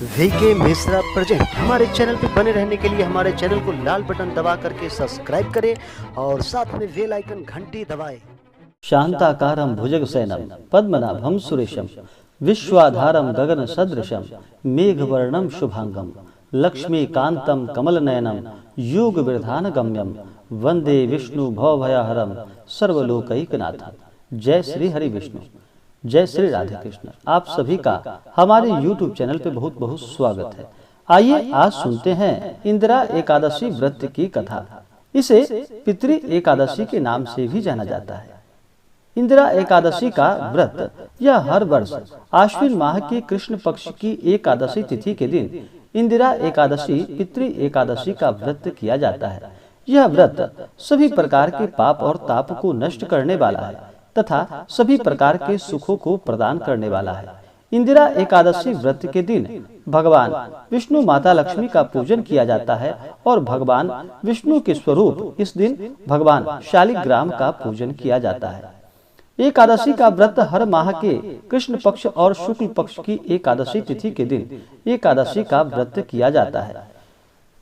VK Mishra present. हमारे channel पर बने रहने के लिए हमारे चैनल को लाल बटन दबा करके सब्सक्राइब करें और साथ में बेल आइकन घंटी दबाएं। शांताकारं भुजगशयनं पद्मनाभं सुरेशं विश्वाधारं गगन सदृशं मेघवर्णं शुभांगं लक्ष्मीकान्तं कमलनयनं योगविधानगम्यं वंदे विष्णु भवभयहरं सर्वलोकैकनाथं। जय श्री हरि विष्णु, जय श्री राधे कृष्ण। आप सभी का हमारे YouTube चैनल पे बहुत बहुत स्वागत है। आइए आज सुनते हैं इंदिरा एकादशी व्रत की कथा। इसे पितृ एकादशी के नाम से भी जाना जाता है। इंदिरा एकादशी का व्रत यह हर वर्ष आश्विन माह के कृष्ण पक्ष की एकादशी तिथि के दिन इंदिरा एकादशी पितृ एकादशी का व्रत किया जाता है। यह व्रत सभी प्रकार के पाप और ताप को नष्ट करने वाला है तथा सभी प्रकार के सुखों को प्रदान करने वाला है। इंदिरा एकादशी व्रत के दिन भगवान विष्णु माता लक्ष्मी का पूजन किया जाता है और भगवान विष्णु के स्वरूप इस दिन भगवान शालिग्राम का पूजन किया जाता है। एकादशी का व्रत हर माह के कृष्ण पक्ष और शुक्ल पक्ष की एकादशी तिथि के दिन एकादशी का व्रत किया जाता है।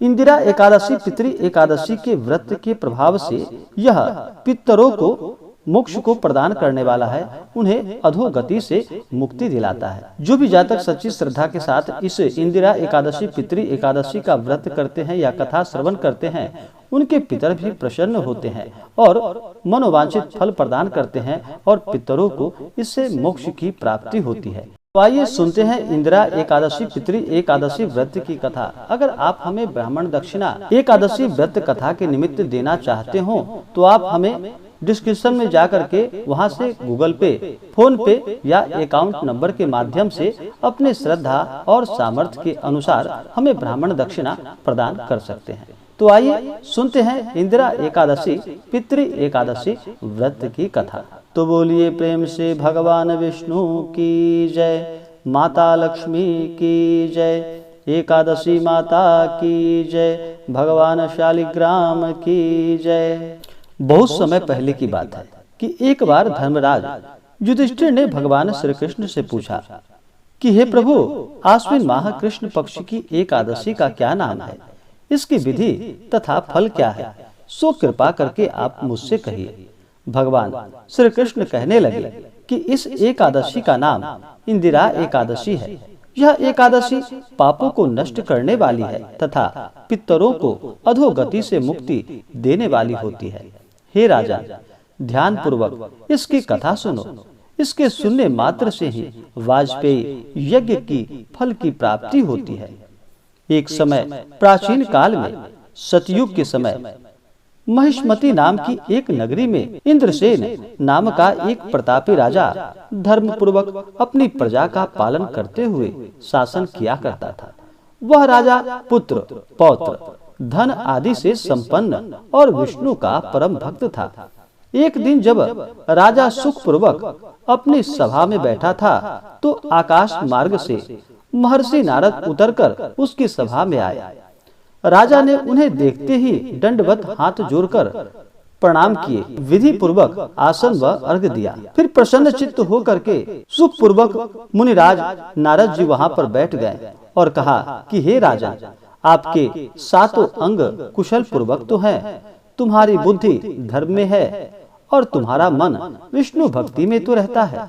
इंदिरा एकादशी पितृ एकादशी के व्रत के प्रभाव से यह पितरों को मोक्ष को प्रदान करने वाला है, उन्हें अधोगति से मुक्ति दिलाता है। जो भी जातक सच्ची श्रद्धा के साथ इस इंदिरा एकादशी पितृ एकादशी का व्रत करते हैं या कथा श्रवण करते हैं, उनके पितर भी प्रसन्न होते हैं और मनोवांछित फल प्रदान करते हैं और पितरों को इससे मोक्ष की प्राप्ति होती है। तो आइए सुनते हैं इंदिरा एकादशी पितृ एकादशी व्रत की कथा। अगर आप हमें ब्राह्मण दक्षिणा एकादशी व्रत कथा के निमित्त देना चाहते हो तो आप हमें डिस्क्रिप्शन में जाकर के वहां से गूगल पे, फोन पे या अकाउंट नंबर के माध्यम से अपने श्रद्धा और सामर्थ्य के अनुसार हमें ब्राह्मण दक्षिणा प्रदान कर सकते हैं। तो आइए सुनते हैं इंदिरा एकादशी पितृ एकादशी व्रत की कथा। तो बोलिए प्रेम से भगवान विष्णु की जय, माता लक्ष्मी की जय, एकादशी माता की जय, भगवान शालिग्राम की जय। बहुत समय पहले की बात है कि एक बार धर्मराज युधिष्ठिर ने भगवान श्री कृष्ण से पूछा कि हे प्रभु, आश्विन माह कृष्ण पक्ष की एकादशी का क्या नाम है, इसकी विधि तथा फल क्या है, सो कृपा करके आप मुझसे कहिए। भगवान श्री कृष्ण कहने लगे कि इस एकादशी का नाम इंदिरा एकादशी है। यह एकादशी पापों को नष्ट करने वाली है तथा पितरों को अधोगति से मुक्ति देने वाली होती है। हे राजा, ध्यान पूर्वक इसकी कथा सुनो। इसके सुनने मात्र से ही वाजपेयी यज्ञ की फल की प्राप्ति होती है। एक समय प्राचीन काल में सतयुग के समय महिष्मति नाम की एक नगरी में इंद्रसेन नाम का एक प्रतापी राजा धर्म पूर्वक अपनी प्रजा का पालन करते हुए शासन किया करता था। वह राजा पुत्र, पौत्र, धन आदि से संपन्न और विष्णु का परम भक्त था। एक दिन जब राजा सुख पूर्वक अपनी सभा में बैठा था तो आकाश मार्ग से महर्षि नारद उतरकर उसकी सभा में आए। राजा ने उन्हें देखते ही दंडवत हाथ जोड़कर प्रणाम किए, विधि पूर्वक आसन व अर्घ दिया। फिर प्रसन्न चित्त होकर के सुख पूर्वक मुनिराज नारद जी वहां पर बैठ गए और कहा कि हे राजा, आपके सातों अंग कुशल पूर्वक तो हैं, तुम्हारी बुद्धि धर्म में है और तुम्हारा मन विष्णु भक्ति में तो रहता है।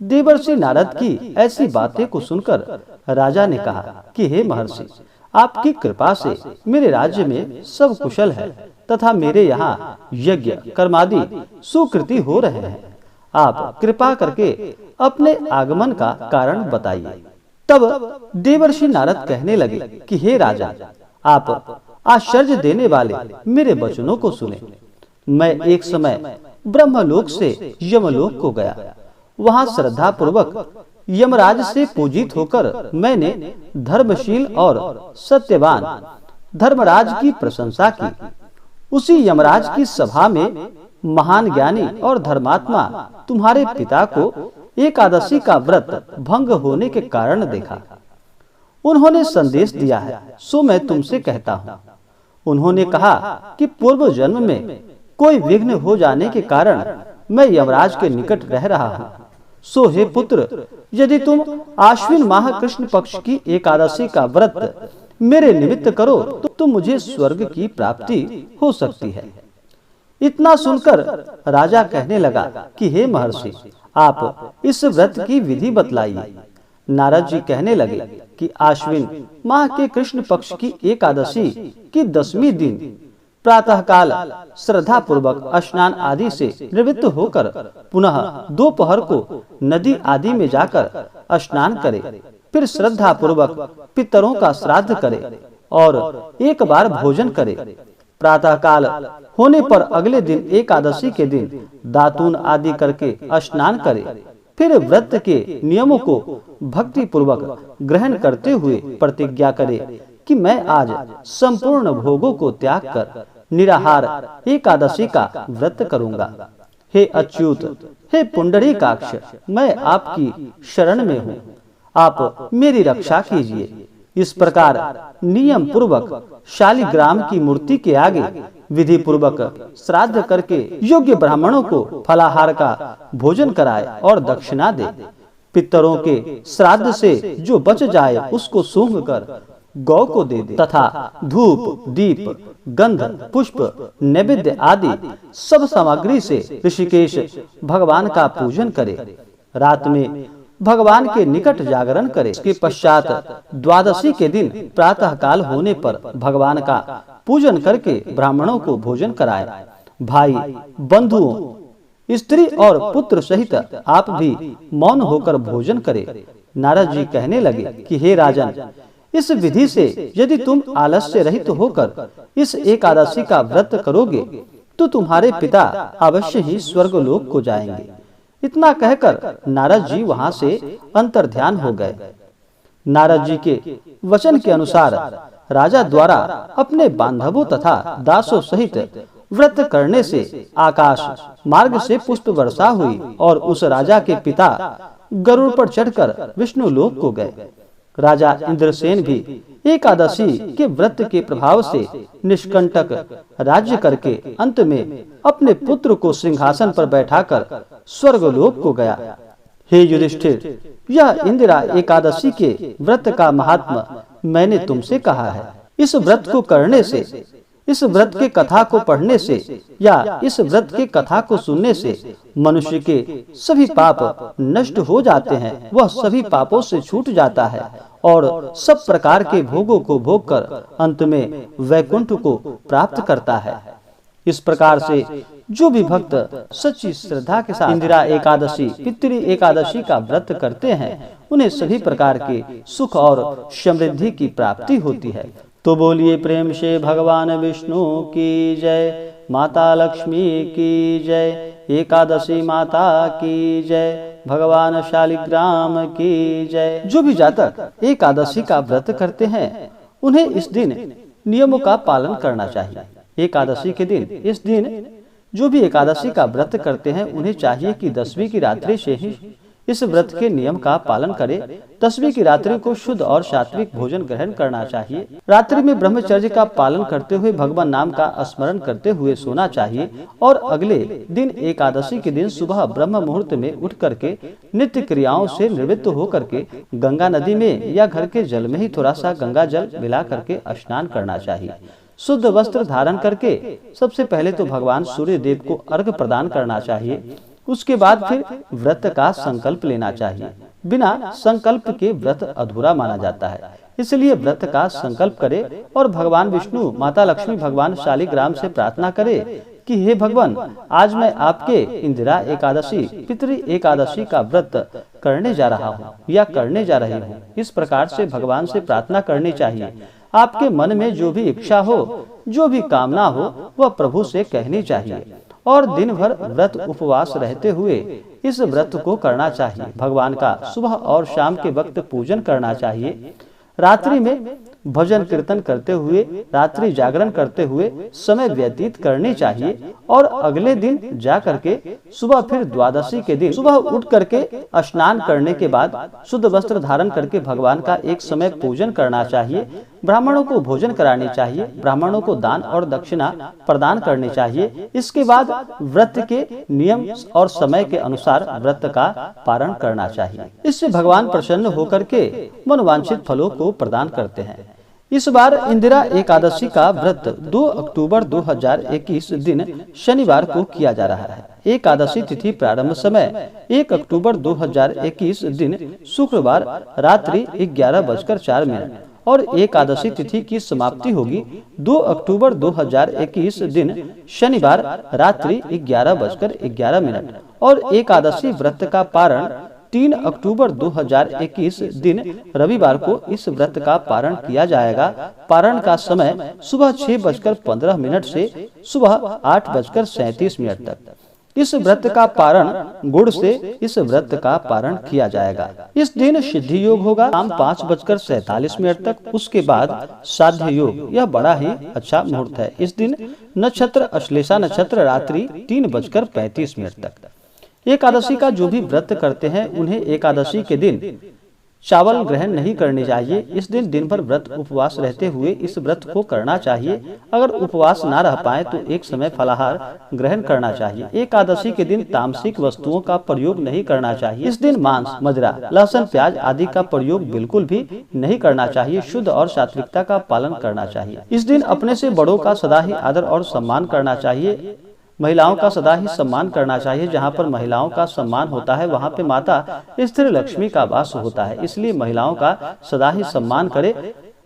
देवर्षि नारद की ऐसी बातें को सुनकर राजा ने कहा कि हे महर्षि, आपकी कृपा से मेरे राज्य में सब कुशल है तथा मेरे यहाँ यज्ञ कर्मादि सुकृति हो रहे हैं। आप कृपा करके अपने आगमन का कारण बताइए। तब देवर्षि नारद कहने लगे कि हे राजा, आप आश्चर्य देने वाले मेरे वचनों को सुने। मैं एक समय ब्रह्मलोक से यमलोक को गया। वहां श्रद्धा पूर्वक यमराज से पूजित होकर मैंने धर्मशील और सत्यवान धर्मराज की प्रशंसा की। उसी यमराज की सभा में महान ज्ञानी और धर्मात्मा तुम्हारे पिता को एकादशी का व्रत भंग होने के कारण देखा। उन्होंने संदेश दिया है, सो मैं तुमसे कहता हूँ। उन्होंने कहा कि पूर्व जन्म में कोई विघ्न हो जाने के कारण मैं यमराज के निकट रह रहा हूँ। सो हे पुत्र, यदि तुम आश्विन माह कृष्ण पक्ष की एकादशी का व्रत मेरे निमित्त करो तो मुझे स्वर्ग की प्राप्ति हो सकती है। इतना सुनकर राजा कहने लगा कि हे महर्षि, आप इस व्रत की विधि बतलाइए। नारद जी कहने लगे कि आश्विन माह के कृष्ण पक्ष की एकादशी की 10वीं दिन प्रातः काल श्रद्धा पूर्वक स्नान आदि से निवृत्त होकर पुनः दोपहर को नदी आदि में जाकर स्नान करे, फिर श्रद्धा पूर्वक पितरों का श्राद्ध करे और एक बार भोजन करे। प्रातः काल होने पर अगले दिन एकादशी के दिन दातून आदि करके स्नान करे, फिर व्रत के नियमों को भक्ति पूर्वक ग्रहण करते हुए प्रतिज्ञा करे कि मैं आज संपूर्ण भोगों को त्याग कर निराहार एकादशी का व्रत करूंगा। हे अच्युत, हे पुंडरीकाक्ष, मैं आपकी शरण में हूँ, आप मेरी रक्षा कीजिए। इस प्रकार नियम पूर्वक शालिग्राम की मूर्ति के आगे विधि पूर्वक श्राद्ध करके योग्य ब्राह्मणों को फलाहार का भोजन कराए और दक्षिणा दे। पितरों के श्राद्ध से जो बच जाए उसको सूंघ कर गौ को दे दे तथा धूप, दीप, गंध, पुष्प, नैवेद्य आदि सब सामग्री से ऋषिकेश भगवान का पूजन करे। रात में भगवान के निकट जागरण करे। इसके पश्चात द्वादशी के दिन प्रातः काल होने पर भगवान का पूजन करके ब्राह्मणों को भोजन कराए। भाई, बंधुओं, स्त्री और पुत्र सहित आप भी मौन होकर भोजन करें। नारद जी कहने लगे कि हे राजन, इस विधि से यदि तुम आलस्य रहित होकर इस एकादशी का व्रत करोगे तो तुम्हारे पिता अवश्य ही स्वर्गलोक को जाएंगे। इतना कहकर नारद जी वहां से अंतर्ध्यान हो गए। नारद जी के वचन के अनुसार राजा द्वारा अपने बांधवों तथा दासों सहित व्रत करने से आकाश मार्ग से पुष्प वर्षा हुई और उस राजा के पिता गरुड़ पर चढ़कर विष्णु लोक को गए। राजा इंद्रसेन भी एकादशी के व्रत के प्रभाव से निष्कंटक राज्य करके अंत में अपने पुत्र को सिंहासन पर बैठाकर स्वर्गलोक को गया। हे युधिष्ठिर, यह इंदिरा एकादशी के व्रत का महात्मा मैंने तुमसे कहा है। इस व्रत को करने से, इस व्रत के कथा को पढ़ने से या इस व्रत के कथा को सुनने से मनुष्य के सभी पाप नष्ट हो जाते हैं, वह सभी पापों से छूट जाता है और सब प्रकार के भोगों को भोग कर अंत में वैकुंठ को प्राप्त करता है। इस प्रकार से जो भी भक्त सच्ची श्रद्धा के साथ इंदिरा एकादशी, पितृ एकादशी का व्रत करते हैं, उन्हें सभी प्रकार के सुख और समृद्धि की प्राप्ति होती है। तो बोलिए प्रेम से भगवान विष्णु की जय, माता लक्ष्मी की जय, एकादशी माता की जय, भगवान शालिग्राम की जय। जो भी जातक एकादशी का व्रत करते हैं उन्हें इस दिन नियमों का पालन करना चाहिए। एकादशी के दिन, इस दिन जो भी एकादशी का व्रत करते हैं उन्हें चाहिए कि 10वीं की रात्रि से ही इस व्रत के नियम का पालन करें। 10वीं की रात्रि को शुद्ध और सात्विक भोजन ग्रहण करना चाहिए। रात्रि में ब्रह्मचर्य का पालन करते हुए भगवान नाम का स्मरण करते हुए सोना चाहिए और अगले दिन एकादशी के दिन सुबह ब्रह्म मुहूर्त में उठ करके नित्य क्रियाओं से निवृत्त होकर के गंगा नदी में या घर के जल में ही थोड़ा सा गंगा जल मिला करके स्नान करना चाहिए। शुद्ध वस्त्र धारण करके सबसे पहले तो भगवान सूर्य देव को अर्घ्य प्रदान करना चाहिए। उसके बाद फिर व्रत का संकल्प लेना चाहिए। बिना संकल्प के व्रत अधूरा माना जाता है, इसलिए व्रत का संकल्प करे और भगवान विष्णु, माता लक्ष्मी, भगवान शालिग्राम से प्रार्थना करे कि हे भगवान, आज मैं आपके इंदिरा एकादशी, पितृ एकादशी का व्रत करने जा रहा हूँ या करने जा रही हूँ। इस प्रकार से भगवान से प्रार्थना करनी चाहिए। आपके मन में जो भी इच्छा हो, जो भी कामना हो, वह प्रभु से कहनी चाहिए और दिन भर व्रत उपवास रहते हुए इस व्रत को करना चाहिए। भगवान का सुबह और शाम के वक्त पूजन करना चाहिए। रात्रि में भजन कीर्तन करते हुए, रात्रि जागरण करते हुए समय व्यतीत करनी चाहिए और अगले दिन जा करके सुबह फिर द्वादशी के दिन सुबह उठ करके स्नान करने के बाद शुद्ध वस्त्र धारण करके भगवान का एक समय पूजन करना चाहिए। ब्राह्मणों को भोजन करानी चाहिए, ब्राह्मणों को दान और दक्षिणा प्रदान करनी चाहिए। इसके बाद व्रत के नियम और समय के अनुसार व्रत का पारण करना चाहिए। इससे भगवान प्रसन्न होकर के मनोवांछित फलों को प्रदान करते हैं। इस बार इंदिरा एकादशी का व्रत 2 अक्टूबर 2021 दिन शनिवार को किया जा रहा है। एकादशी तिथि प्रारंभ समय 1 अक्टूबर 2021 दिन शुक्रवार रात्रि 11:04 और एकादशी तिथि की समाप्ति होगी 2 अक्टूबर 2021 दिन शनिवार रात्रि 11:11 और एकादशी व्रत का पारण 3 अक्टूबर 2021 दिन रविवार को इस व्रत का पारण किया जाएगा। पारण का समय सुबह 6:15 से सुबह 8:37 तक। इस व्रत का पारण गुड़ से इस व्रत का पारण किया जाएगा। इस दिन सिद्धि योग होगा शाम 5:47 तक। उसके बाद साध्य योग, यह बड़ा ही अच्छा मुहूर्त है। इस दिन नक्षत्र अश्लेषा नक्षत्र रात्रि 3:35 तक। एकादशी का जो भी व्रत करते हैं उन्हें एकादशी के दिन चावल ग्रहण नहीं करनी चाहिए। इस दिन भर व्रत उपवास रहते हुए इस व्रत को करना चाहिए। अगर उपवास ना रह पाए तो एक समय फलाहार ग्रहण करना चाहिए। एकादशी के दिन तामसिक वस्तुओं का प्रयोग नहीं करना चाहिए। इस दिन मांस, मदिरा, लहसुन, प्याज आदि का प्रयोग बिल्कुल भी नहीं करना चाहिए। शुद्ध और सात्विकता का पालन करना चाहिए। इस दिन अपने से बड़ों का सदा ही आदर और सम्मान करना चाहिए। महिलाओं का सदा ही सम्मान करना चाहिए। जहाँ पर महिलाओं का सम्मान होता है वहाँ पे माता स्थिर लक्ष्मी का वास होता है। इसलिए महिलाओं का सदा ही सम्मान करें।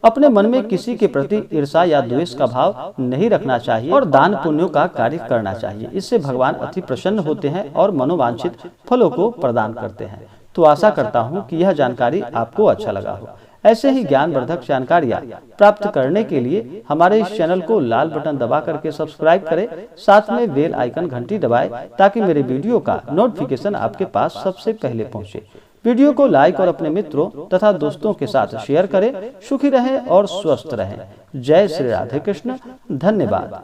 अपने मन में किसी के प्रति ईर्ष्या या द्वेष का भाव नहीं रखना चाहिए और दान पुण्यों का कार्य करना चाहिए। इससे भगवान अति प्रसन्न होते हैं और मनोवांछित फलों को प्रदान करते हैं। तो आशा करता हूँ कि यह जानकारी आपको अच्छा लगा हो। ऐसे ही ज्ञानवर्धक जानकारियाँ प्राप्त करने के लिए हमारे इस चैनल को लाल बटन दबा करके सब्सक्राइब करें, साथ में बेल आइकन घंटी दबाएं ताकि मेरे वीडियो का नोटिफिकेशन आपके पास सबसे पहले पहुंचे। वीडियो को लाइक और अपने मित्रों तथा दोस्तों के साथ शेयर करें। सुखी रहें और स्वस्थ रहें। जय श्री राधे कृष्ण। धन्यवाद।